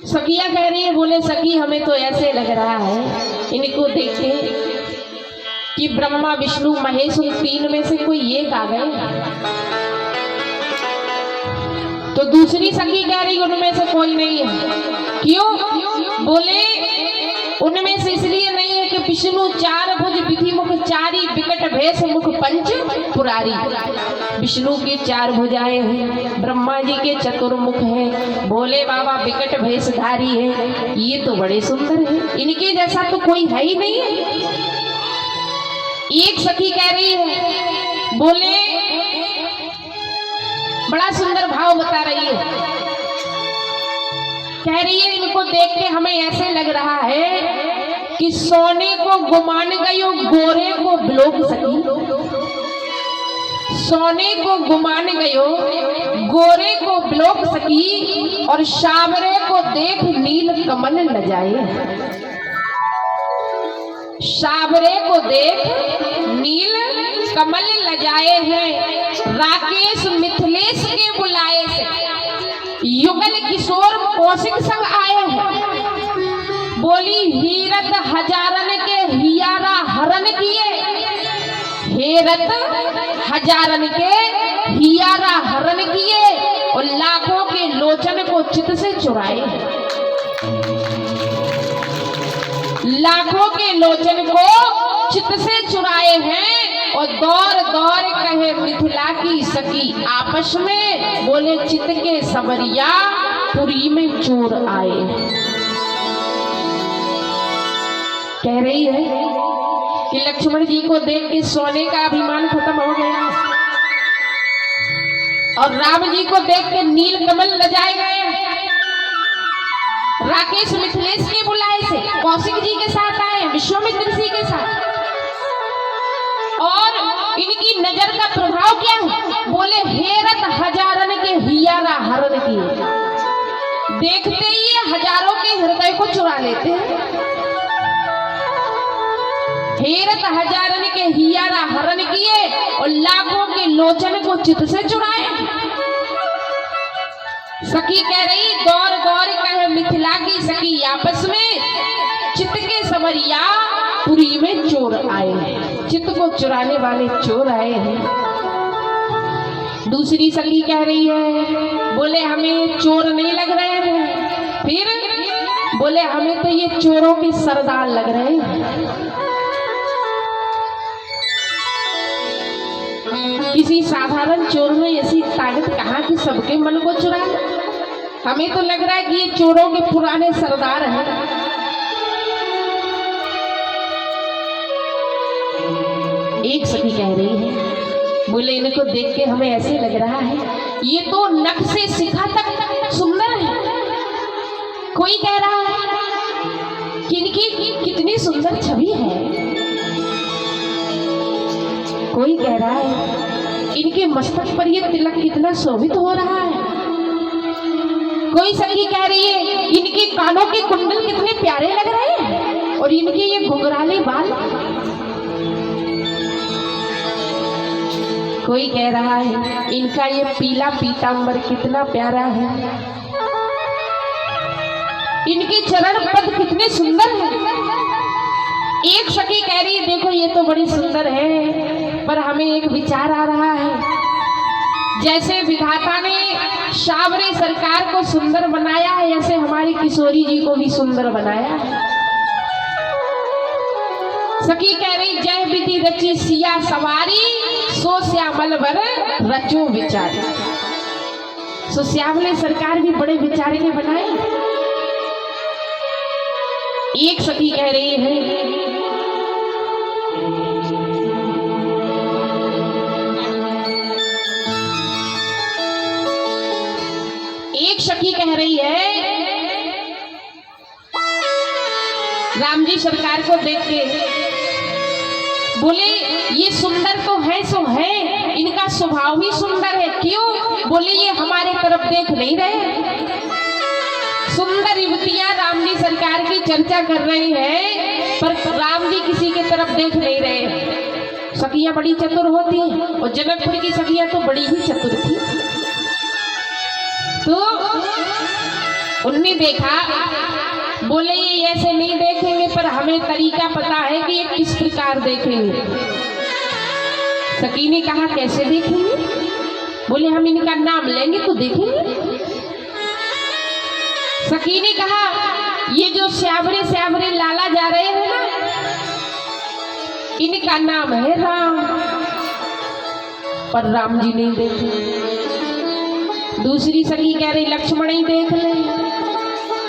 सखिया कह रही है, बोले सखी हमें तो ऐसे लग रहा है इनको देख के कि ब्रह्मा विष्णु महेश उन तीन में से कोई एक आ गए। तो दूसरी सखी कह रही उनमें से कोई नहीं है। क्यों? बोले उनमें से इसलिए नहीं है कि विष्णु चार भुज विधि मुख चारी विकट भेष मुख पंच पुरारी। विष्णु की चार भुजाएं हैं, ब्रह्मा जी के चतुर्मुख है, भोले बाबा विकट भेषधारी है, ये तो बड़े सुंदर है, इनके जैसा तो कोई है ही नहीं है। एक सखी कह रही है, बोले बड़ा सुंदर भाव बता रही है, कह रही है इनको देख के हमें ऐसे लग रहा है कि सोने को गुमान गयो गोरे को बिलोक सकी। सोने को गुमान गयो गोरे को बिलोक सकी और सावरे को देख नील कमल न जाए। सावरे को देख नील कमल लजाए हैं, राकेश मिथिलेश के बुलाए से युगल किशोर कौशिक संग आए हैं। बोली हीरत हजारन के हियारा हरण किए, हेरत हजारन के हियारा हरण किए और लाखों के लोचन को चित से चुराए। लाखों के लोचन को चित से चुराए हैं और दौर दौर कहे मिथिला की सखी आपस में, बोले चित के सवरिया पुरी में चोर आए। कह रही है कि लक्ष्मण जी को देख के सोने का अभिमान खत्म हो गया और राम जी को देख के नील कमल लजाए गए। राकेश मिथिलेश के बुलाए से कौशिक जी के साथ आए, विश्वामित्र जी के साथ, और इनकी नजर का प्रभाव क्या है? बोले हेरत हजारन के हियारा हरण किए, देखते ही ये हजारों के हृदय को चुरा लेते हैं। हेरत हजारन के हियारा हरण किए और लाखों के लोचन को चित से चुराए। सखी कह रही दौर दौर कहे मिथिला की सखी आपस में, चित के समरिया पुरी में चोर आए हैं, चित को चुराने वाले चोर आए हैं। दूसरी सखी कह रही है, बोले हमें चोर नहीं लग रहे हैं, फिर बोले हमें तो ये चोरों के सरदार लग रहे हैं। किसी साधारण चोर में ऐसी ताकत कहाँ कि सबके मन को चुरा ले? हमें तो लग रहा है कि ये चोरों के पुराने सरदार हैं। एक सखी कह रही है, बोले इनको देख के हमें ऐसे लग रहा है ये तो नख से शिखा तक सुंदर है। कोई कह रहा है कि इनकी कितनी सुंदर छवि है। कोई कह रहा है इनके मस्तक पर ये तिलक कितना शोभित हो रहा है। कोई सखी कह रही है इनके कानों के कुंडल कितने प्यारे लग रहे हैं और इनके ये घुंघराले बाल। कोई कह रहा है इनका ये पीला पीतांबर कितना प्यारा है, इनके चरण पद कितने सुंदर हैं। एक सखी कह रही है देखो ये तो बड़ी सुंदर है, पर हमें एक विचार आ रहा है, जैसे विधाता ने सावरे सरकार को सुंदर बनाया है ऐसे हमारी किशोरी जी को भी सुंदर बनाया है। सखी कह रही जय विधि रची सिया सवारी, सो श्यामल वर रचो विचारी। सो श्यामले सरकार भी बड़े विचार के बनाए। एक सखी कह रही है सखी कह रही है राम जी सरकार को देख के, बोले ये सुंदर तो है सो है, इनका स्वभाव ही सुंदर है। क्यों? बोले ये हमारे तरफ देख नहीं रहे। सुंदर युवतियां राम जी सरकार की चर्चा कर रही है पर राम जी किसी के तरफ देख नहीं रहे। सखियां बड़ी चतुर होती है और जनकपुर की सखियां तो बड़ी ही चतुर थी। तो उनने देखा, बोले ये ऐसे नहीं देखेंगे, पर हमें तरीका पता है कि ये किस प्रकार देखेंगे। सखी ने कहा कैसे देखेंगे? बोले हम इनका नाम लेंगे तो देखेंगे। सखी ने कहा ये जो श्यावरे श्यावरे लाला जा रहे हैं ना, इनका नाम है राम, पर राम जी नहीं देखे। दूसरी सखी कह रही लक्ष्मण ही देख ले।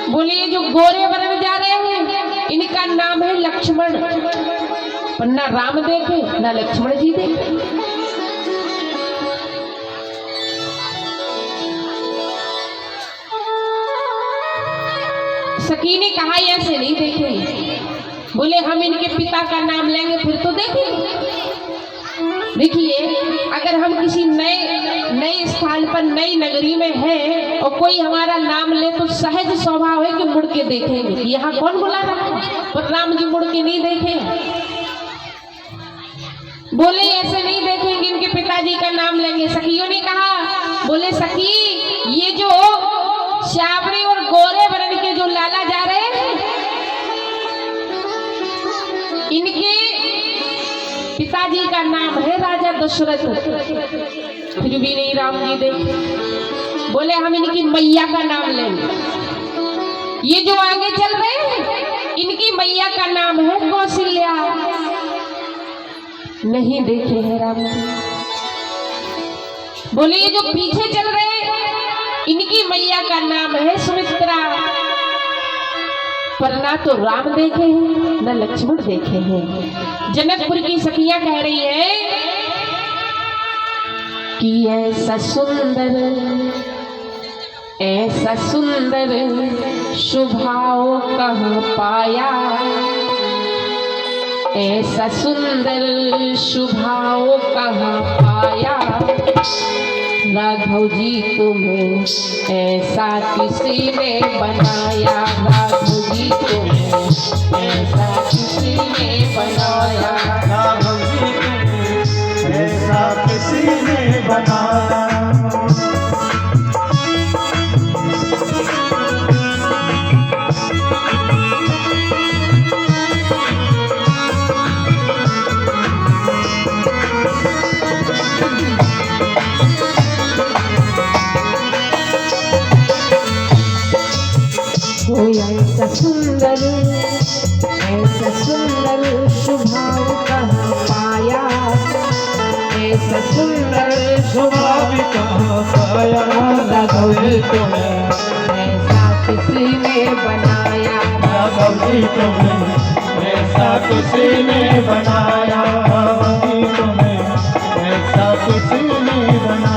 बोले ये जो गोरे वर्ण जा रहे हैं, इनका नाम है लक्ष्मण, पर ना राम देखे ना लक्ष्मण जी देखे। सखी ने कहा ऐसे नहीं देखेंगे। बोले हम इनके पिता का नाम लेंगे फिर तो देखेंगे। देखिए, अगर हम किसी नए स्थान पर नई नगरी में हैं और कोई हमारा नाम ले तो सहज स्वभाव है कि मुड़ के देखेंगे। यहाँ कौन बुला रहा है, पर राम जी मुड़ के नहीं देखे। बोले ऐसे नहीं देखेंगे, इनके पिताजी का नाम लेंगे। सखियों ने कहा, बोले सखी ये जो श्यावरे और गोरे वर्ण के जो लाला जा रहे हैं, इनके पिताजी का नाम है राजा दशरथ, फिर भी नहीं राम जी देखे। बोले हम इनकी मैया का नाम लेंगे। ये जो आगे चल रहे हैं, इनकी मैया का नाम है कौशल्या, नहीं देखे हैं राम जी। बोले ये जो पीछे चल रहे हैं, इनकी मैया का नाम है सुमित्रा, पर ना तो राम देखे हैं ना लक्ष्मण देखे हैं। जनकपुर की सखियां कह रही है कि ऐसा सुंदर स्वभाव कहाँ पाया, ऐसा सुंदर स्वभाव कहाँ पाया, राघव जी तुम्हें ऐसा किसी ने बनाया, राघव जी तुम्हें ऐसा किसी ने बनाया, राघव जी तुम्हें ऐसा किसी ने बनाया। ऐसा सुंदर स्वभाव कहाँ पाया, ऐसा सुंदर स्वभाव कहाँ पाया, राघव जी तुम्हें ऐसा किसी ने बनाया, राघव जी तुम्हें ऐसा किसी ने बनाया, राघव जी तुम्हें ऐसा किसी ने बनाया।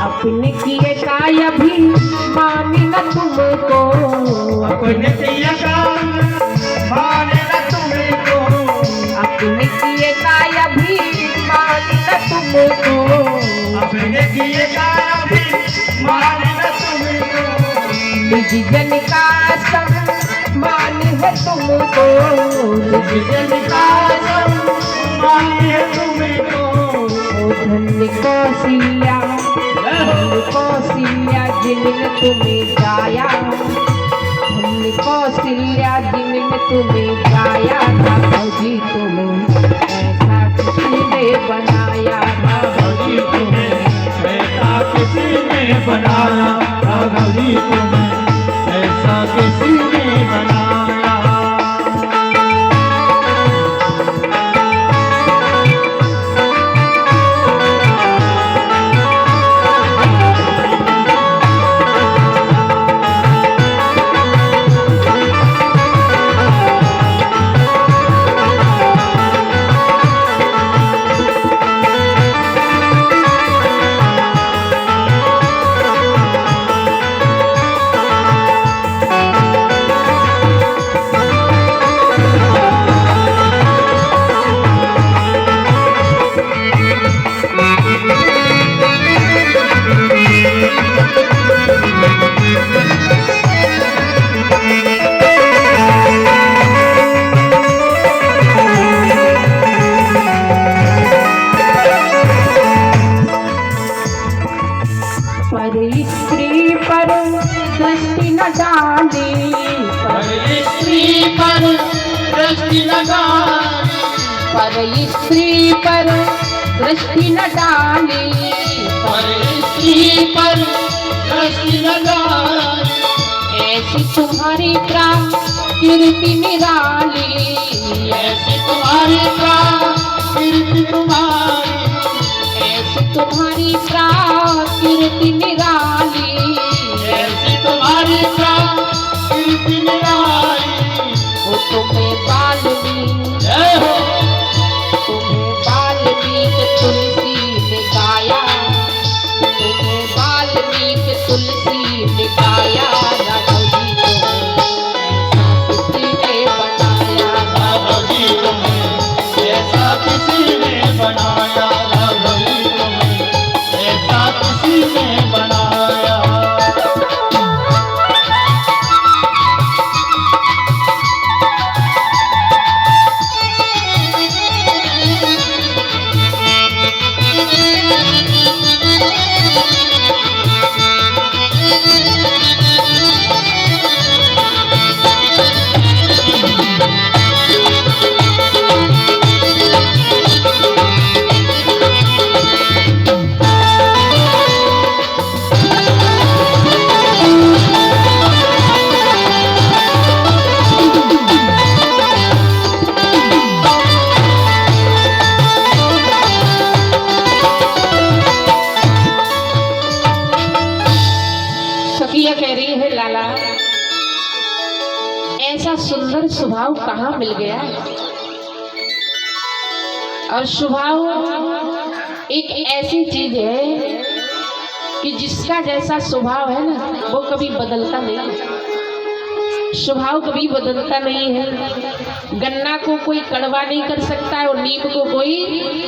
अपने किए काय भी माने न तुमको, अपने किए काय माने न तुमको, अपने किए काय भी माने न तुमको, अपने किए काय भी माने न तुमको, निज जन का सम्मान है तुमको, निज जन का सम्मान है तुमको। धन्य कौशल्या, कौशल्या जिनने तुम्हें गाया, धन्य कौशल्या जिनने तुम्हें गाया, राघव जी तुम्हें ऐसा किसी ने बनाया, राघव जी तुम्हें ऐसा किसी ने बनाया, राघव जी तुम्हें ऐसा किसी ने बनाया। पर स्त्री पर दृष्टि न डाली, पर स्त्री पर दृष्टि न डाली, ऐसी तुम्हारी प्रकृति निराली, ऐसी तुम्हारी प्रकृति तुम्हारी, ऐसी तुम्हारी प्रकृति निराली, ऐसी तुम्हारी प्रकृति निराली। वो तुम्हें वाल्मीकि, जय हो। तुम्हें वाल्मीकि तुलसी ने गाया, तुम्हें वाल्मीकि तुलसी ने गाया, राघव जी तुम्हें ऐसा किसी ने बनाया, राघव जी तुम्हें ऐसा किसी ने बनाया, राघव जी तुम्हें ऐसा किसी ने बनाया। सखिया कह रही है लाला, ऐसा सुंदर स्वभाव कहाँ मिल गया। और स्वभाव एक ऐसी चीज है कि जिसका जैसा स्वभाव है ना वो कभी बदलता नहीं। स्वभाव कभी बदलता नहीं है। गन्ना को कोई कड़वा नहीं कर सकता है और नीम को कोई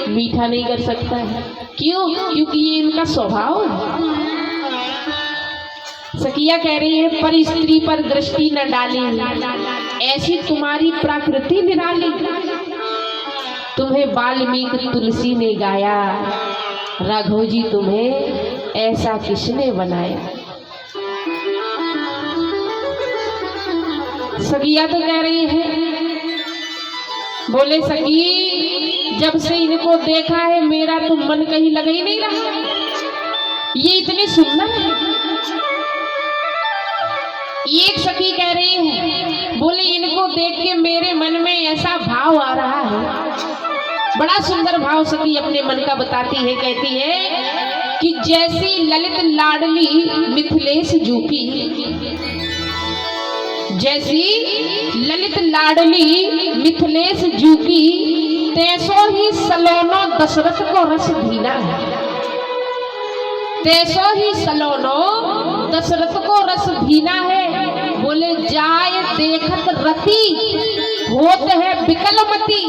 मीठा नहीं कर सकता है। क्यों? क्योंकि ये इनका स्वभाव है। सखिया कह रही है, पर स्त्री पर दृष्टि न डाली, ऐसी तुम्हारी प्रकृति निराली, तुम्हें वाल्मीकि तुलसी ने गाया, राघव जी तुम्हें ऐसा किसने बनाया। सखिया तो कह रही है, बोले सखी जब से इनको देखा है मेरा तो मन कहीं लगा ही नहीं रहा, ये इतने सुंदर है। एक सखी कह रही है, बोले इनको देख के मेरे मन में ऐसा भाव आ रहा है, बड़ा सुंदर भाव सखी अपने मन का बताती है। कहती है कि जैसी ललित लाडली मिथिलेश जू की, जैसी ललित लाडली मिथिलेश जू की, तैसो ही सलोनो दशरथ को रस धीना है, तैसो ही सलोनो दशरथ को रस धीना है। बोले जाय देखत रति होत है विकलमती,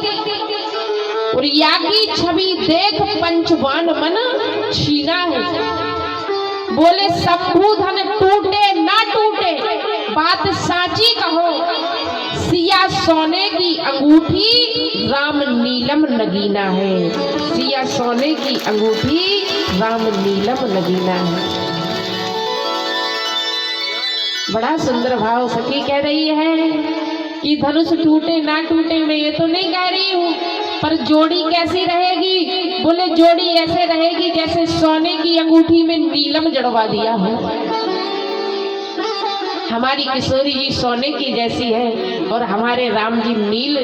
और यागी छवि देख पंचवान मन छीना है। बोले शंभुधन टूटे ना टूटे बात साची कहो, सिया सोने की अंगूठी राम नीलम नगीना है, सिया सोने की अंगूठी राम नीलम नगीना है। बड़ा सुंदर भाव सखी कह रही है कि धनुष टूटे ना टूटे, मैं ये तो नहीं कह रही हूँ, पर जोड़ी कैसी रहेगी। बोले जोड़ी ऐसे रहेगी जैसे सोने की अंगूठी में नीलम जड़वा दिया हो। हमारी किशोरी जी सोने की जैसी है और हमारे राम जी नील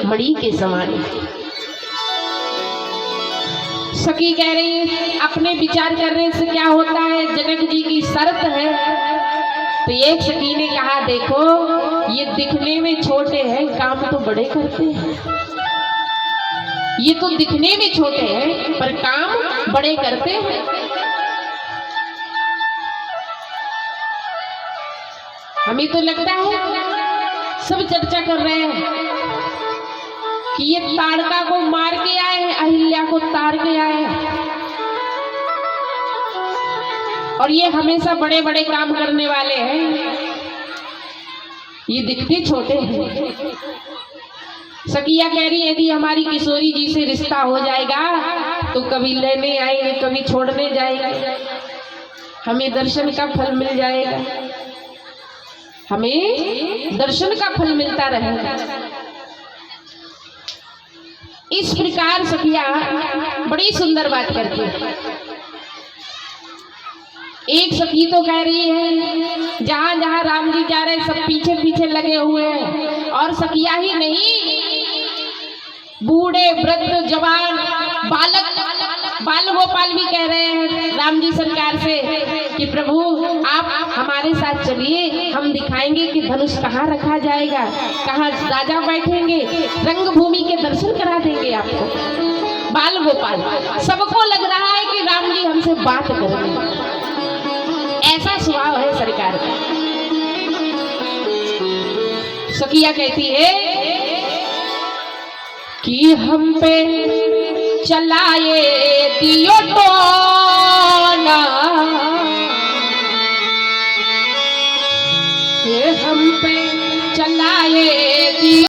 मणि के समान है। सखी कह रही है, अपने विचार करने से क्या होता है, जनक जी की शर्त है। तो एक सखी ने कहा, देखो ये दिखने में छोटे हैं, काम तो बड़े करते हैं। ये तो दिखने में छोटे हैं पर काम बड़े करते हैं। हमें तो लगता है सब चर्चा कर रहे हैं कि ये ताड़का को मार के आए हैं, अहिल्या को तार के आए हैं, और ये हमेशा बड़े बड़े काम करने वाले हैं। ये दिखते छोटे हैं। सखिया कह रही है कि हमारी किशोरी जी से रिश्ता हो जाएगा तो कभी लेने आएंगे, कभी छोड़ने जाएंगे, हमें दर्शन का फल मिल जाएगा, हमें दर्शन का फल मिलता रहेगा। इस प्रकार सखिया बड़ी सुंदर बात करती है। एक सखी तो कह रही है जहां जहां राम जी जा रहे सब पीछे पीछे लगे हुए हैं, और सखिया ही नहीं बूढ़े वृद्ध जवान बालक बाल गोपाल भी कह रहे हैं राम जी सरकार से कि प्रभु आप हमारे साथ चलिए, हम दिखाएंगे कि धनुष कहाँ रखा जाएगा, कहाँ राजा बैठेंगे, रंगभूमि के दर्शन करा देंगे आपको। बाल गोपाल सबको लग रहा है कि राम जी हमसे बात करेंगे, ऐसा स्वभाव है सरकार का। सखिया कहती है कि हम पे चलाए दियो टोना, हम पे चलाए